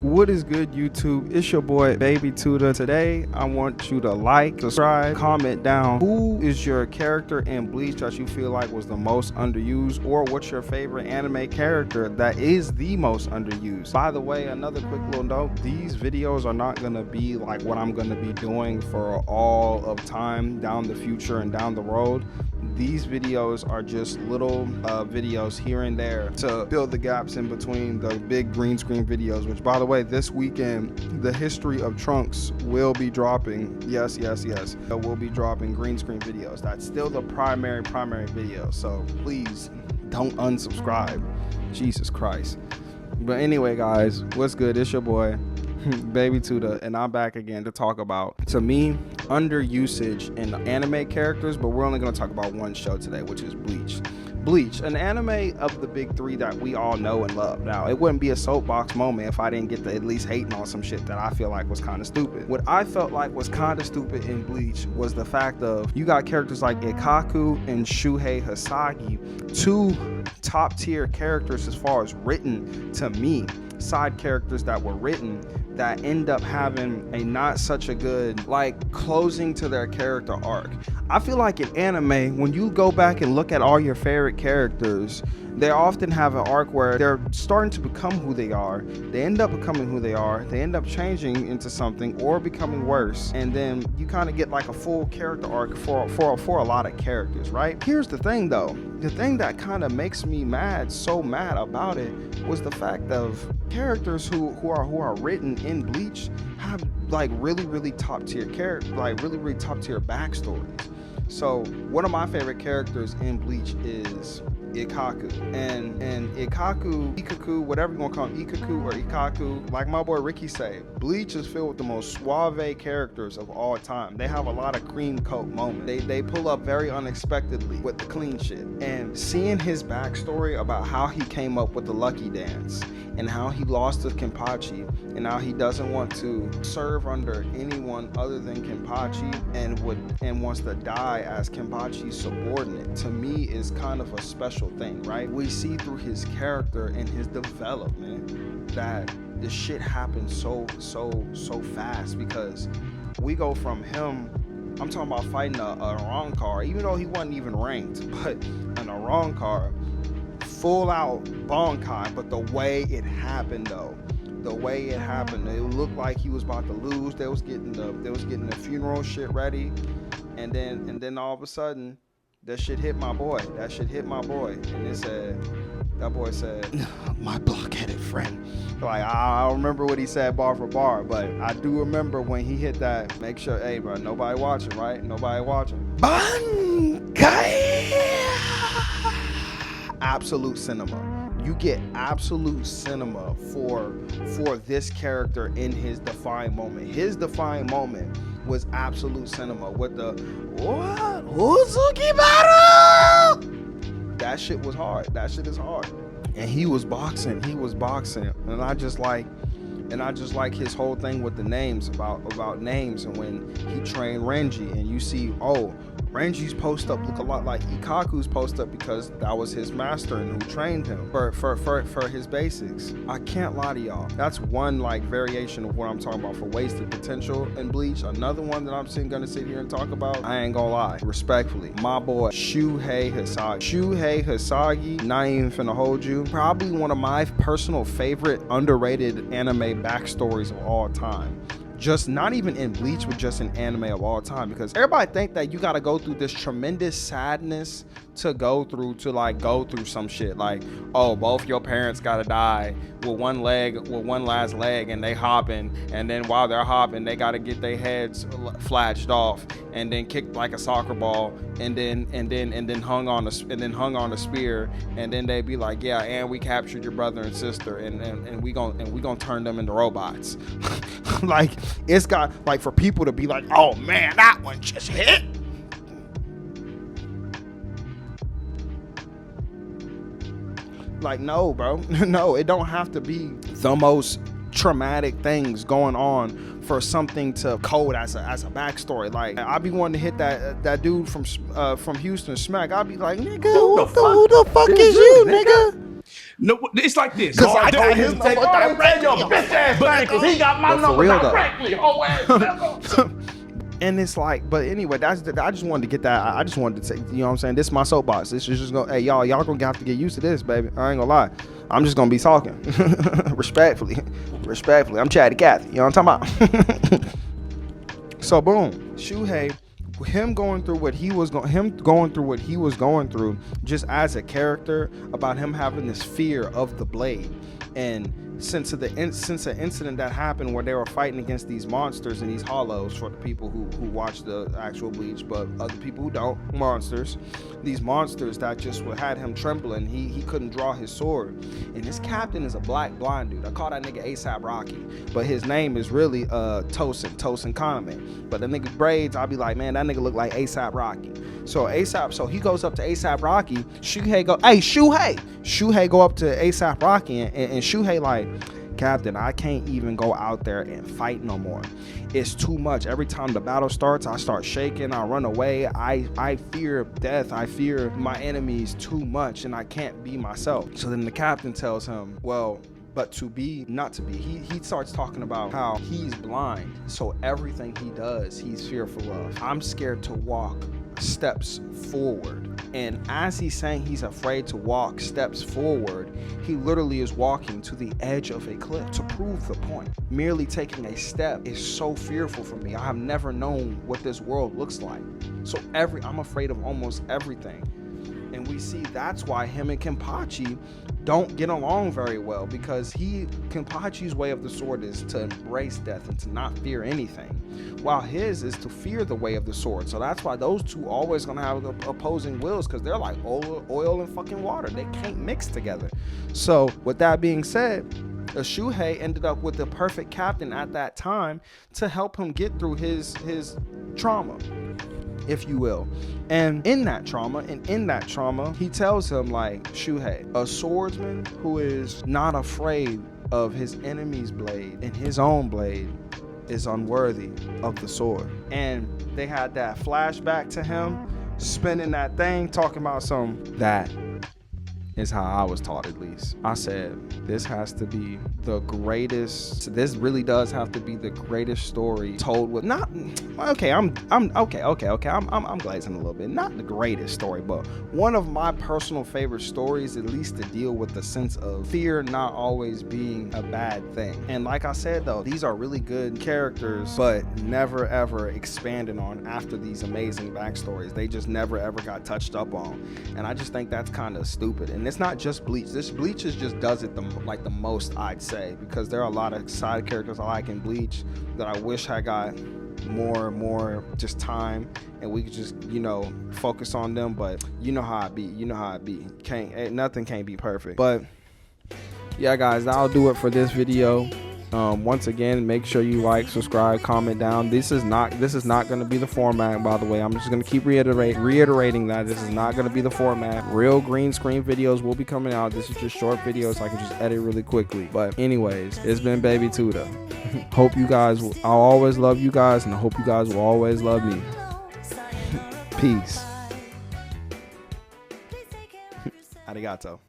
What is good, YouTube? It's your boy Baby Tuda. Today I want you to like, subscribe, comment down who is your character in Bleach that you feel like was the most underused, or what's your favorite anime character that is the most underused. By the way, another quick little note, these videos are not gonna be like what I'm gonna be doing for all of time down the future and down the road. These videos are just little videos here and there to fill the gaps in between the big green screen videos, which, by the way, this weekend the history of Trunks will be dropping. Yes, we'll be dropping green screen videos. That's still the primary video, so please don't unsubscribe. Jesus Christ. But anyway, guys, what's good? It's your boy Baby Tuda, and I'm back again to talk about, to me, underusage in anime characters, but we're only going to talk about one show today, which is Bleach, an anime of the big three that we all know and love. Now, it wouldn't be a soapbox moment if I didn't get to at least hating on some shit that I feel like was kind of stupid. What I felt like was kind of stupid in Bleach was the fact of, you got characters like Ikaku and Shuhei Hisagi, two top tier characters as far as written, to me, side characters that were written that end up having a not such a good like closing to their character arc. I feel like in anime, when you go back and look at all your favorite characters, they often have an arc where they're starting to become who they are. They end up becoming who they are. They end up changing into something or becoming worse. And then you kind of get like a full character arc for a lot of characters, right? Here's the thing though. The thing that kind of makes me so mad about it was the fact of characters who are written in Bleach have like really top tier characters, like really top tier backstories. So one of my favorite characters in Bleach is Ikaku, and Ikaku, whatever you want to call him, Ikaku or Ikaku, like my boy Ricky say, Bleach is filled with the most suave characters of all time. They have a lot of cream coat moments. They pull up very unexpectedly with the clean shit. And seeing his backstory about how he came up with the Lucky Dance and how he lost to Kenpachi and how he doesn't want to serve under anyone other than Kenpachi and wants to die as Kenpachi's subordinate, to me is kind of a special thing, right? We see through his character and his development that this shit happens so fast, because we go from him, I'm talking about fighting a Arankar, even though he wasn't even ranked, but an Arankar, full out Bonkai. But the way it happened though, it looked like he was about to lose. They was getting the funeral shit ready, and then all of a sudden that shit hit my boy. And that boy said, my blockheaded friend. Like, I don't remember what he said bar for bar, but I do remember when he hit that, make sure, hey bro, nobody watching, right? Nobody watching. Bankai! Absolute cinema. You get absolute cinema for this character in his defining moment. His defining moment was absolute cinema with the what? Uzuki Baru! That shit was hard. That shit is hard. And he was boxing. And I just like his whole thing with the names, about names, and when he trained Renji and you see, oh, Renji's post up look a lot like Ikaku's post up because that was his master and who trained him for his basics. I can't lie to y'all. That's one like variation of what I'm talking about for wasted potential in Bleach. Another one that I'm gonna sit here and talk about, I ain't gonna lie, respectfully, my boy Shuhei Hisagi, not even finna hold you, probably one of my personal favorite underrated anime backstories of all time. Just not even in Bleach, but just in anime of all time, because everybody think that you gotta go through this tremendous sadness to go through some shit, like, oh, both your parents gotta die with one last leg, and they hopping, and then while they're hopping they gotta get their heads flashed off and then kicked like a soccer ball and then hung on a spear, and then they be like, yeah, and we captured your brother and sister, and we gonna turn them into robots. Like, it's got, like, for people to be like, oh man, that one just hit. Like, no, bro. No, it don't have to be the most traumatic things going on for something to code as a backstory. Like, I be wanting to hit that dude from Houston Smack. I'd be like, nigga, who the fuck is you, nigga? No, it's like this. Cause I told him him to take your bitch ass back because he got my number directly. Oh, ass. And it's like, but anyway, I just wanted to get that. I just wanted to say, you know what I'm saying? This is my soapbox. This is just gonna, hey, y'all gonna have to get used to this, baby. I ain't gonna lie. I'm just gonna be talking respectfully. I'm Chatty Cathy. You know what I'm talking about? So boom, Shuhei, him going through what he was going through, just as a character, about him having this fear of the blade. And since an incident that happened where they were fighting against these monsters and these hollows, for the people who watch the actual Bleach, but other people who don't, these monsters that just had him trembling. He couldn't draw his sword. And this captain is a black blind dude. I call that nigga ASAP Rocky, but his name is really Tosin Kaname. But the nigga braids, I'll be like, man, that nigga look like ASAP Rocky. So he goes up to ASAP Rocky. Shuhei go up to ASAP Rocky, and Shuhei like, Captain, I can't even go out there and fight no more. It's too much. Every time the battle starts, I start shaking. I run away. I fear death. I fear my enemies too much, and I can't be myself. So then the captain tells him, well, but to be, not to be. He starts talking about how he's blind, so everything he does, he's fearful of. I'm scared to walk steps forward. And as he's saying he's afraid to walk steps forward, he literally is walking to the edge of a cliff to prove the point. Merely taking a step is so fearful for me. I have never known what this world looks like. So I'm afraid of almost everything. And we see that's why him and Kenpachi don't get along very well, because Kenpachi's way of the sword is to embrace death and to not fear anything, while his is to fear the way of the sword. So that's why those two always gonna have opposing wills, because they're like oil and fucking water. They can't mix together. So with that being said, Shuhei ended up with the perfect captain at that time to help him get through his trauma, if you will. And in that trauma, he tells him, like, Shuhei, a swordsman who is not afraid of his enemy's blade and his own blade is unworthy of the sword. And they had that flashback to him spinning that thing, talking about that is how I was taught, at least. I said, this has to be the greatest. This really does have to be the greatest story told with I'm glazing a little bit. Not the greatest story, but one of my personal favorite stories, at least to deal with the sense of fear not always being a bad thing. And like I said, though, these are really good characters, but never ever expanded on after these amazing backstories. They just never ever got touched up on. And I just think that's kind of stupid. And it's not just Bleach. Bleach'S just does it the most, I'd say, because there are a lot of side characters I like in Bleach that I wish I got more just time and we could just, focus on them. But you know how I be. Nothing can't be perfect. But yeah, guys, that'll do it for this video. Once again, make sure you like, subscribe, comment down. This is not going to be the format, by the way. I'm just going to keep reiterating that this is not going to be the format. Real green screen videos will be coming out. This is just short videos so I can just edit really quickly. But anyways, it's been Baby Tuda. I'll always love you guys, and I hope you guys will always love me. Peace. Arigato.